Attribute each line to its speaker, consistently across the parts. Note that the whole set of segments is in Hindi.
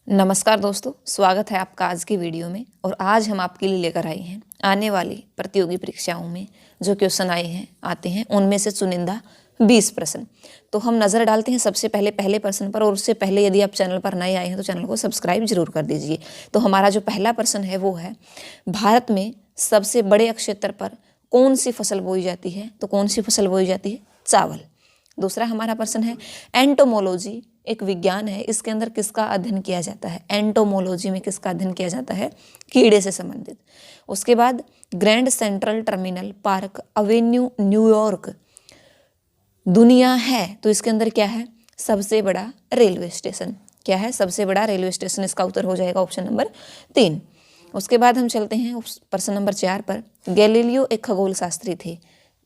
Speaker 1: नमस्कार दोस्तों, स्वागत है आपका आज की वीडियो में। और आज हम आपके लिए लेकर आए हैं आने वाली प्रतियोगी परीक्षाओं में जो क्वेश्चन आते हैं उनमें से चुनिंदा 20 प्रश्न। तो हम नज़र डालते हैं सबसे पहले प्रश्न पर। और उससे पहले यदि आप चैनल पर नए आए हैं तो चैनल को सब्सक्राइब जरूर कर दीजिए। तो हमारा जो पहला प्रश्न है वो है, भारत में सबसे बड़े क्षेत्र पर कौन सी फसल बोई जाती है? तो कौन सी फसल बोई जाती है? चावल। दूसरा हमारा प्रश्न है, एंटोमोलॉजी एक विज्ञान है, इसके अंदर किसका अध्ययन किया जाता है? एंटोमोलॉजी में किसका अध्ययन किया जाता है? कीड़े से संबंधित। उसके बाद grand central terminal park Avenue New York दुनिया है, तो इसके अंदर क्या है? सबसे बड़ा रेलवे स्टेशन। क्या है? सबसे बड़ा रेलवे स्टेशन। इसका उत्तर हो जाएगा ऑप्शन नंबर 3। उसके बाद हम चलते हैं प्रश्न नंबर 4 पर। गैलीलियो एक खगोल शास्त्री थे,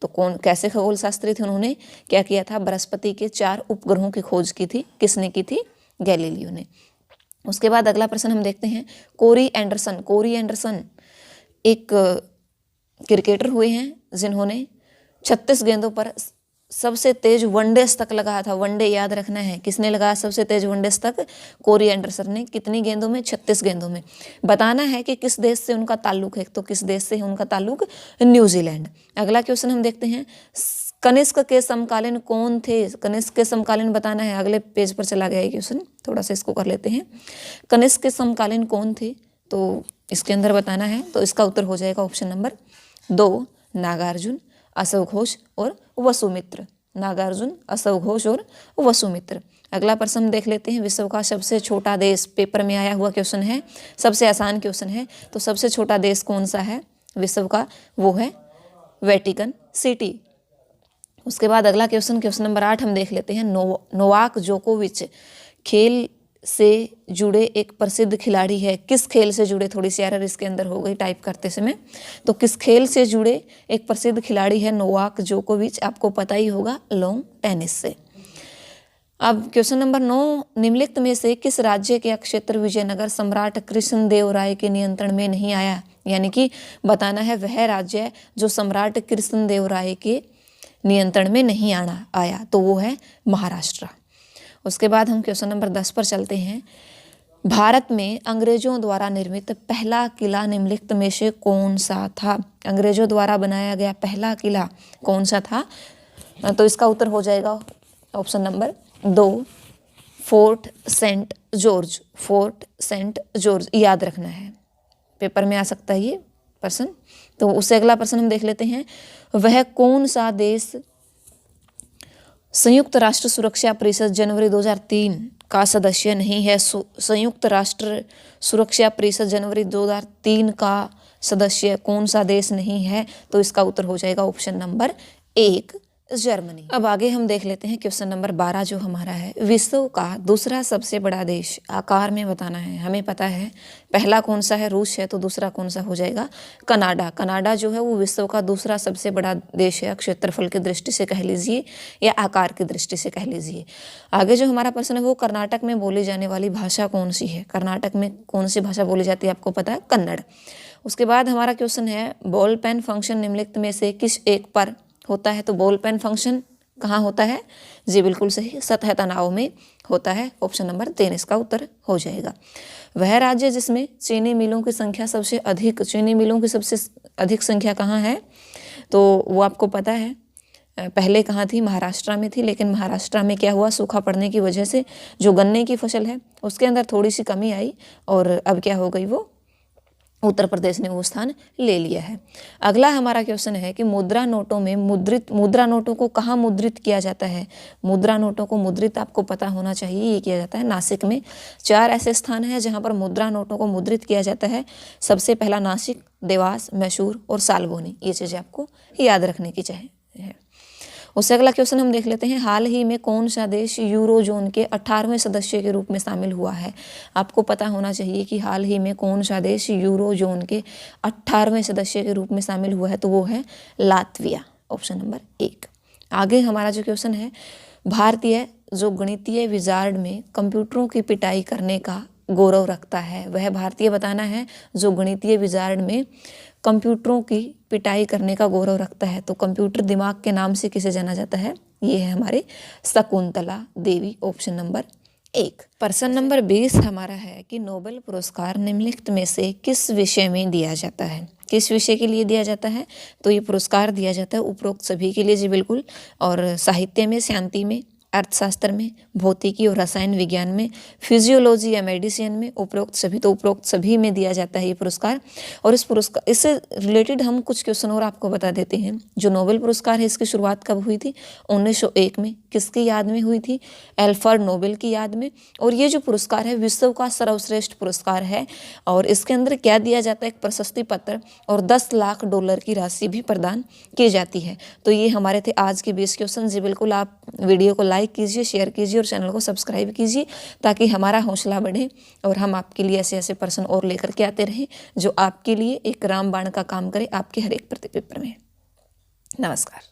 Speaker 1: तो कैसे खगोल शास्त्री थे? उन्होंने क्या किया था? बृहस्पति के 4 उपग्रहों की खोज की थी। किसने की थी? गैलीलियो ने। उसके बाद अगला प्रश्न हम देखते हैं, कोरी एंडरसन एक क्रिकेटर हुए हैं जिन्होंने 36 गेंदों पर सबसे तेज वनडे तक लगाया था। वनडे याद रखना है, किसने लगाया सबसे तेज वनडे तक? कोरी एंडरसन ने। कितनी गेंदों में? 36 गेंदों में। बताना है कि किस देश से उनका ताल्लुक है, तो किस देश से है उनका ताल्लुक? न्यूजीलैंड। अगला क्वेश्चन हम देखते हैं, कनिष्क के समकालीन कौन थे? कनिष्क के समकालीन बताना है। अगले पेज पर चला गया है क्वेश्चन, थोड़ा सा इसको कर लेते हैं। कनिष्क के समकालीन कौन थे? तो इसके अंदर बताना है। तो इसका उत्तर हो जाएगा ऑप्शन नंबर 2, नागार्जुन, अशोक घोष और वसुमित्र। नागार्जुन, अशोक घोष और वसुमित्र। अगला प्रश्न हम देख लेते हैं, विश्व का सबसे छोटा देश। पेपर में आया हुआ क्वेश्चन है, सबसे आसान क्वेश्चन है। तो सबसे छोटा देश कौन सा है विश्व का? वो है वेटिकन सिटी। उसके बाद अगला क्वेश्चन नंबर 8 हम देख लेते हैं, नोवाक जोकोविच खेल से जुड़े एक प्रसिद्ध खिलाड़ी है। किस खेल से जुड़े? थोड़ी सी एरर इसके अंदर हो गई टाइप करते समय। तो किस खेल से जुड़े एक प्रसिद्ध खिलाड़ी है नोवाक जोकोविच? आपको पता ही होगा, लॉन टेनिस से। अब क्वेश्चन नंबर 9, निम्नलिखित में से किस राज्य के क्षेत्र विजयनगर सम्राट कृष्णदेवराय के नियंत्रण में नहीं आया? यानी कि बताना है वह राज्य जो सम्राट कृष्णदेवराय के नियंत्रण में नहीं आया, तो वो है महाराष्ट्र। उसके बाद हम क्वेश्चन नंबर 10 पर चलते हैं, भारत में अंग्रेजों द्वारा निर्मित पहला किला निम्नलिखित में से कौन सा था? अंग्रेजों द्वारा बनाया गया पहला किला कौन सा था? तो इसका उत्तर हो जाएगा option number 2, Fort Saint George. Fort Saint George याद रखना है, पेपर में आ सकता है ये प्रश्न। तो उससे अगला प्रश्न हम देख लेते हैं, वह कौन सा देश संयुक्त राष्ट्र सुरक्षा परिषद जनवरी 2003 का सदस्य नहीं है? संयुक्त राष्ट्र सुरक्षा परिषद जनवरी 2003 का सदस्य कौन सा देश नहीं है? तो इसका उत्तर हो जाएगा ऑप्शन नंबर 1, जर्मनी। अब आगे हम देख लेते हैं क्वेश्चन नंबर 12 जो हमारा है, विश्व का दूसरा सबसे बड़ा देश आकार में बताना है। हमें पता है पहला कौन सा है? रूस है। तो दूसरा कौन सा हो जाएगा? कनाडा। कनाडा जो है वो विश्व का दूसरा सबसे बड़ा देश है, क्षेत्रफल की दृष्टि से कह लीजिए या आकार की दृष्टि से कह लीजिए। आगे जो हमारा प्रश्न है वो, कर्नाटक में बोली जाने वाली भाषा कौन सी है? कर्नाटक में कौन सी भाषा बोली जाती है? आपको पता है, कन्नड़। उसके बाद हमारा क्वेश्चन है, बॉल पेन फंक्शन निम्नलिखित में से किस एक पर होता है? तो बॉल पेन फंक्शन कहाँ होता है? जी बिल्कुल सही, सतह तनाव में होता है। ऑप्शन नंबर 3 इसका उत्तर हो जाएगा। वह राज्य जिसमें चीनी मिलों की संख्या सबसे अधिक, चीनी मिलों की सबसे अधिक संख्या कहाँ है? तो वो आपको पता है, पहले कहाँ थी? महाराष्ट्र में थी। लेकिन महाराष्ट्र में क्या हुआ? सूखा पड़ने की वजह से जो गन्ने की फसल है उसके अंदर थोड़ी सी कमी आई और अब क्या हो गई? वो उत्तर प्रदेश ने वो स्थान ले लिया है। अगला हमारा क्वेश्चन है कि मुद्रा नोटों में मुद्रा नोटों को कहाँ मुद्रित किया जाता है? मुद्रा नोटों को मुद्रित आपको पता होना चाहिए, ये किया जाता है नासिक में। 4 ऐसे स्थान हैं जहाँ पर मुद्रा नोटों को मुद्रित किया जाता है। सबसे पहला नासिक, देवास, मैसूर और सालबोनी। ये चीज़ें आपको याद रखने की चाहिए। उससे अगला क्वेश्चन हम देख लेते हैं, हाल ही में कौन सा देश यूरो जोन के 18वें सदस्य के रूप में शामिल हुआ है? आपको पता होना चाहिए कि हाल ही में कौन सा देश यूरो जोन के 18वें सदस्य के रूप में शामिल हुआ है? तो वो है लातविया। Option number 1। आगे हमारा जो क्वेश्चन है, भारतीय जो गणितीय विजार्ड में कंप्यूटरों की पिटाई करने का गौरव रखता है, वह भारतीय बताना है जो गणितीय विजार्ड में कंप्यूटरों की पिटाई करने का गौरव रखता है। तो कंप्यूटर दिमाग के नाम से किसे जाना जाता है? ये है हमारे शकुंतला देवी। Option number 1। प्रश्न नंबर 20 हमारा है कि नोबेल पुरस्कार निम्नलिखित में से किस विषय में दिया जाता है। किस विषय के लिए दिया जाता है? तो ये पुरस्कार दिया जाता है उपरोक्त सभी के लिए जी बिल्कुल, और साहित्य में, शांति में, अर्थशास्त्र में, भौतिकी और रसायन विज्ञान में, फिजियोलॉजी या मेडिसिन में, उपरोक्त सभी, तो उपरोक्त सभी में दिया जाता है ये पुरस्कार। और इस पुरस्कार, इससे रिलेटेड हम कुछ क्वेश्चन और आपको बता देते हैं। जो नोबेल पुरस्कार है इसकी शुरुआत कब हुई थी? 1901 में। किसकी याद में हुई थी? एल्फ्रेड नोबेल की याद में। और ये जो पुरस्कार है विश्व का सर्वश्रेष्ठ पुरस्कार है, और इसके अंदर क्या दिया जाता है? एक प्रशस्ति पत्र और 10 लाख डॉलर की राशि भी प्रदान की जाती है। तो ये हमारे थे आज के 20 क्वेश्चन जी बिल्कुल। आप वीडियो को लाइक कीजिए, शेयर कीजिए और चैनल को सब्सक्राइब कीजिए ताकि हमारा हौसला बढ़े और हम आपके लिए ऐसे ऐसे प्रश्न और लेकर के आते रहें जो आपके लिए एक रामबाण का काम करे आपके हर एक प्रतिपेपर में। नमस्कार।